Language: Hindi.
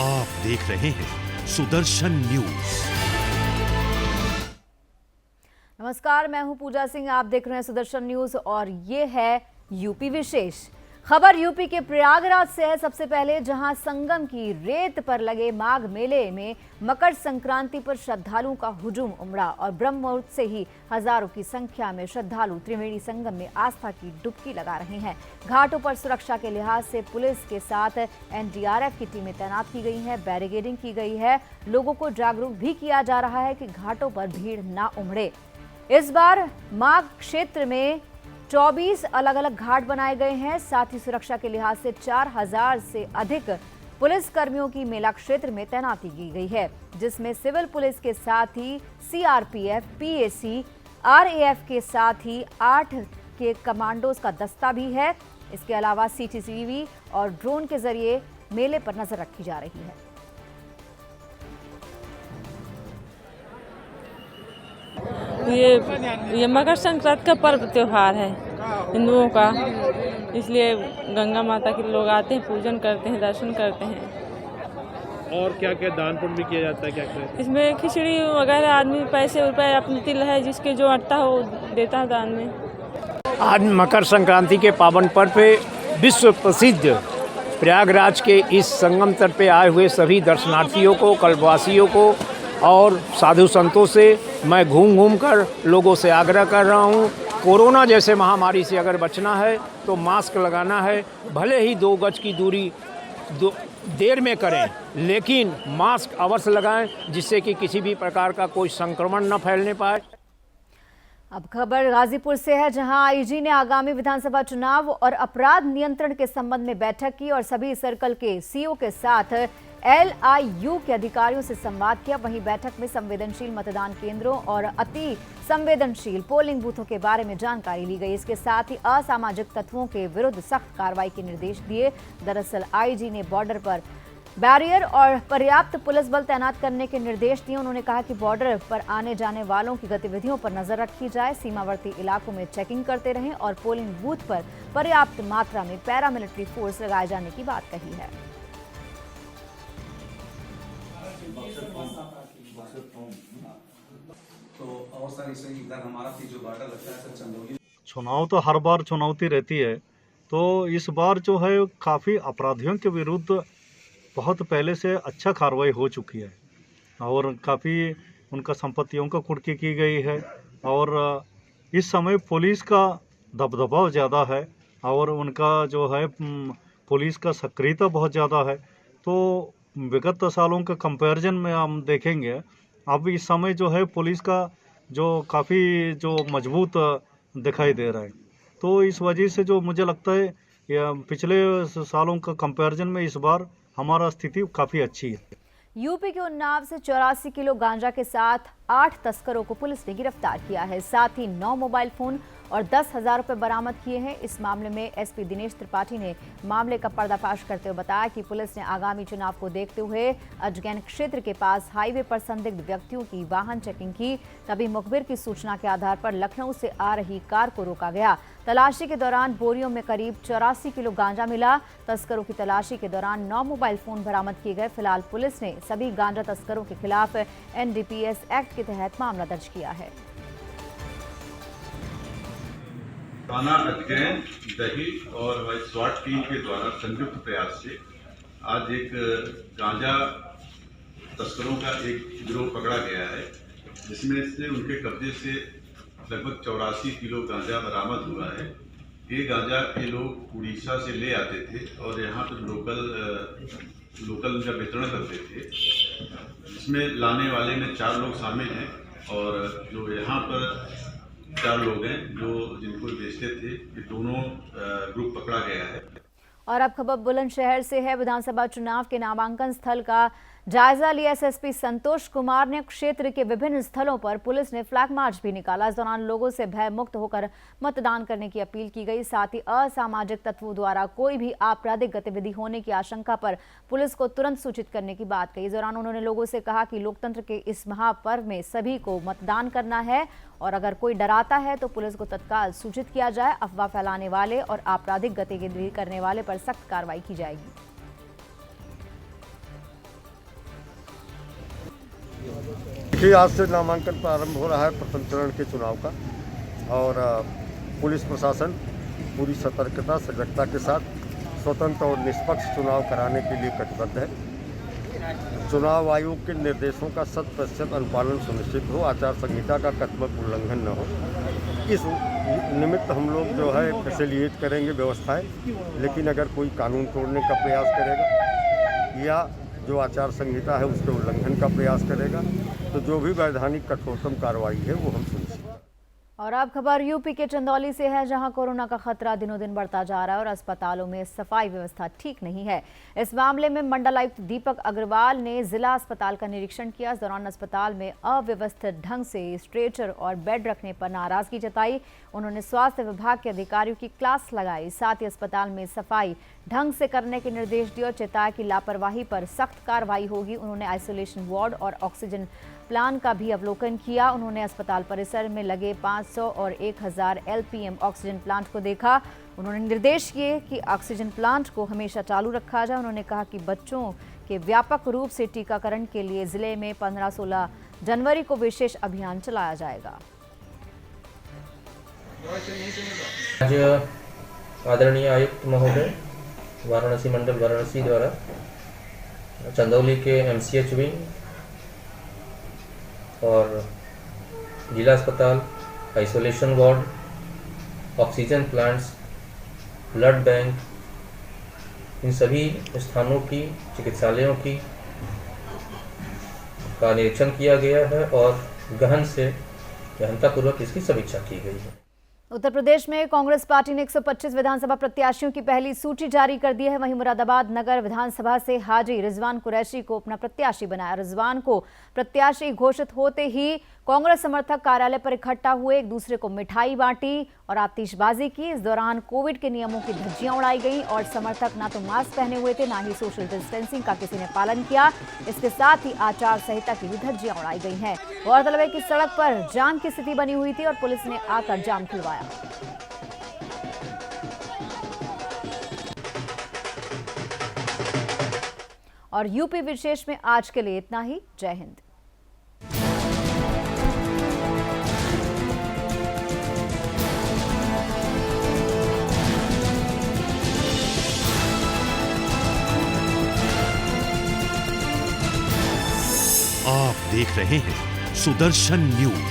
आप देख रहे हैं सुदर्शन न्यूज। नमस्कार, मैं हूं पूजा सिंह। आप देख रहे हैं सुदर्शन न्यूज और ये है यूपी विशेष खबर। यूपी के प्रयागराज से है सबसे पहले, जहां संगम की रेत पर लगे माघ मेले में मकर संक्रांति पर श्रद्धालुओं का हुजूम उमड़ा और ब्रह्म मुहूर्त से ही हजारों की संख्या में श्रद्धालु त्रिवेणी संगम में आस्था की डुबकी लगा रहे हैं। घाटों पर सुरक्षा के लिहाज से पुलिस के साथ एनडीआरएफ की टीमें तैनात की गई हैं, बैरिकेडिंग की गई है। लोगों को जागरूक भी किया जा रहा है कि घाटों पर भीड़ ना उमड़े। इस बार माघ क्षेत्र में 24 अलग अलग घाट बनाए गए हैं। साथ ही सुरक्षा के लिहाज से 4000 से अधिक पुलिस कर्मियों की मेला क्षेत्र में तैनाती की गई है, जिसमें सिविल पुलिस के साथ ही सीआरपीएफ, पीएसी, आरएएफ के साथ ही 8 के कमांडोज का दस्ता भी है। इसके अलावा सीसीटीवी और ड्रोन के जरिए मेले पर नजर रखी जा रही है। ये मकर संक्रांति का पर्व त्योहार है हिंदुओं का, इसलिए गंगा माता के लोग आते हैं, पूजन करते हैं, दर्शन करते हैं। और क्या क्या दान पुण्य भी किया जाता है? क्या क्या इसमें खिचड़ी वगैरह, आदमी पैसे रुपए अपने तिल है जिसके जो अटता है वो देता है दान में। आज मकर संक्रांति के पावन पर्व पे विश्व प्रसिद्ध प्रयागराज के इस संगम तट पे आए हुए सभी दर्शनार्थियों को, कल्पवासियों को और साधु संतों से मैं घूम घूम कर लोगों से आग्रह कर रहा हूँ, कोरोना जैसे महामारी से अगर बचना है तो मास्क लगाना है। भले ही 2 गज की दूरी देर में करें, लेकिन मास्क अवश्य लगाएं, जिससे कि किसी भी प्रकार का कोई संक्रमण न फैलने पाए। अब खबर गाजीपुर से है, जहां आईजी ने आगामी विधानसभा चुनाव और अपराध नियंत्रण के संबंध में बैठक की और सभी सर्कल के सीओ के साथ LIU के अधिकारियों से संवाद किया। वहीं बैठक में संवेदनशील मतदान केंद्रों और अति संवेदनशील पोलिंग बूथों के बारे में जानकारी ली गई। इसके साथ ही असामाजिक तत्वों के विरुद्ध सख्त कार्रवाई के निर्देश दिए। दरअसल आईजी ने बॉर्डर पर बैरियर और पर्याप्त पुलिस बल तैनात करने के निर्देश दिए। उन्होंने कहा कि बॉर्डर पर आने जाने वालों की गतिविधियों पर नजर रखी जाए, सीमावर्ती इलाकों में चेकिंग करते रहें और पोलिंग बूथ पर पर्याप्त मात्रा में पैरामिलिट्री फोर्स लगाए जाने की बात कही है। चुनाव तो हर बार चुनौती रहती है, तो इस बार जो है काफ़ी अपराधियों के विरुद्ध बहुत पहले से अच्छा कार्रवाई हो चुकी है और काफ़ी उनका संपत्तियों का कुर्की की गई है और इस समय पुलिस का दबदबा ज़्यादा है और उनका जो है पुलिस का सक्रियता बहुत ज़्यादा है। तो विगत सालों के कंपैरिजन में हम देखेंगे अब इस समय जो है पुलिस का जो काफ़ी जो मजबूत दिखाई दे रहा है। तो इस वजह से जो मुझे लगता है पिछले सालों का कंपैरिजन में इस बार हमारा स्थिति काफ़ी अच्छी है। यूपी के उन्नाव से 84 किलो गांजा के साथ 8 तस्करों को पुलिस ने गिरफ्तार किया है। साथ ही 9 मोबाइल फोन और 10,000 रुपए बरामद किए हैं। इस मामले में एसपी दिनेश त्रिपाठी ने मामले का पर्दाफाश करते हुए बताया कि पुलिस ने आगामी चुनाव को देखते हुए अजगैन क्षेत्र के पास हाईवे पर संदिग्ध व्यक्तियों की वाहन चेकिंग की। तभी मुखबिर की सूचना के आधार पर लखनऊ से आ रही कार को रोका गया। तलाशी के दौरान बोरियों में करीब 84 किलो गांजा मिला। तस्करों की तलाशी के दौरान 9 मोबाइल फोन बरामद किए गए। फिलहाल पुलिस ने सभी गांजा तस्करों के खिलाफ NDPS एक्ट के तहत मामला दर्ज किया है। थाना अजगैन, दही और स्वाट टीम के द्वारा संयुक्त प्रयास से आज एक गांजा तस्करों का एक गिरोह पकड़ा गया है, जिसमें से उनके कब्जे से लगभग 84 किलो गांजा बरामद हुआ है। ये गांजा ये लोग उड़ीसा से ले आते थे और यहाँ पर लोकल उनका वितरण करते थे। इसमें लाने वाले में 4 लोग शामिल हैं और जो यहाँ पर 4 लोग हैं जो जिनको बेचते थे, ये दोनों ग्रुप पकड़ा गया है। और अब खबर बुलंदशहर से है। विधानसभा चुनाव के नामांकन स्थल का जायजा लिया एसएसपी संतोष कुमार ने। क्षेत्र के विभिन्न स्थलों पर पुलिस ने फ्लैग मार्च भी निकाला। इस दौरान लोगों से भय मुक्त होकर मतदान करने की अपील की गई। साथ ही असामाजिक तत्वों द्वारा कोई भी आपराधिक गतिविधि होने की आशंका पर पुलिस को तुरंत सूचित करने की बात कही। इस दौरान उन्होंने लोगों से कहा कि लोकतंत्र के इस महापर्व में सभी को मतदान करना है और अगर कोई डराता है तो पुलिस को तत्काल सूचित किया जाए। अफवाह फैलाने वाले और आपराधिक गतिविधि करने वाले पर सख्त कार्रवाई की जाएगी। देखिए, आज से नामांकन प्रारंभ हो रहा है प्रथम चरण के चुनाव का और पुलिस प्रशासन पूरी सतर्कता सजगता के साथ स्वतंत्र और निष्पक्ष चुनाव कराने के लिए कटिबद्ध है। चुनाव आयोग के निर्देशों का 100% अनुपालन सुनिश्चित हो, आचार संहिता का कतबक उल्लंघन न हो। इस निमित्त हम लोग जो है फैसिलिटेट करेंगे व्यवस्थाएं, लेकिन अगर कोई कानून तोड़ने का प्रयास करेगा या जो आचार संहिता है उसके उल्लंघन का प्रयास करेगा तो जो भी वैधानिक कठोरतम कार्रवाई है वो हम सुनिश्चित। और अब खबर यूपी के चंदौली से है, जहां कोरोना का खतरा दिनों दिन बढ़ता जा रहा है और अस्पतालों में सफाई व्यवस्था ठीक नहीं है। इस मामले में मंडलायुक्त दीपक अग्रवाल ने जिला अस्पताल का निरीक्षण किया। इस दौरान अस्पताल में अव्यवस्थित ढंग से स्ट्रेचर और बेड रखने पर नाराजगी जताई। उन्होंने स्वास्थ्य विभाग के अधिकारियों की क्लास लगाई, साथ ही अस्पताल में सफाई ढंग से करने के निर्देश दिए और चेताया कि लापरवाही पर सख्त कार्रवाई होगी। उन्होंने आइसोलेशन वार्ड और ऑक्सीजन प्लान का भी अवलोकन किया। उन्होंने अस्पताल परिसर में लगे 500 और 1000 LPM ऑक्सीजन प्लांट को देखा। उन्होंने निर्देश किए कि ऑक्सीजन प्लांट को हमेशा चालू रखा जाए। उन्होंने कहा कि बच्चों के व्यापक रूप से टीकाकरण के लिए जिले में 15-16 जनवरी को विशेष अभियान चलाया जाएगा। आज आदरणीय आयुक्त महोदय वाराणसी मंडल वाराणसी द्वारा चंदौली के MCH विंग और जिला अस्पताल, isolation ward, oxygen plants, blood bank, इन सभी स्थानों की चिकित्सालयों की का निरीक्षण किया गया है और गहनतापूर्वक इसकी समीक्षा की गई है। उत्तर प्रदेश में कांग्रेस पार्टी ने 125 विधानसभा प्रत्याशियों की पहली सूची जारी कर दी है। वहीं मुरादाबाद नगर विधानसभा से हाजी रिजवान कुरैशी को अपना प्रत्याशी बनाया। रिजवान को प्रत्याशी घोषित होते ही कांग्रेस समर्थक कार्यालय पर इकट्ठा हुए, एक दूसरे को मिठाई बांटी और आतिशबाजी की। इस दौरान कोविड के नियमों की धज्जियां उड़ाई गई और समर्थक ना तो मास्क पहने हुए थे, ना ही सोशल डिस्टेंसिंग का किसी ने पालन किया। इसके साथ ही आचार संहिता की भी धज्जियां उड़ाई गई हैं। गौरतलब है कि सड़क पर जाम की स्थिति बनी हुई थी और पुलिस ने आकर जाम खुलवाया। और यूपी विशेष में आज के लिए इतना ही। जय हिंद। आप देख रहे हैं सुदर्शन न्यूज।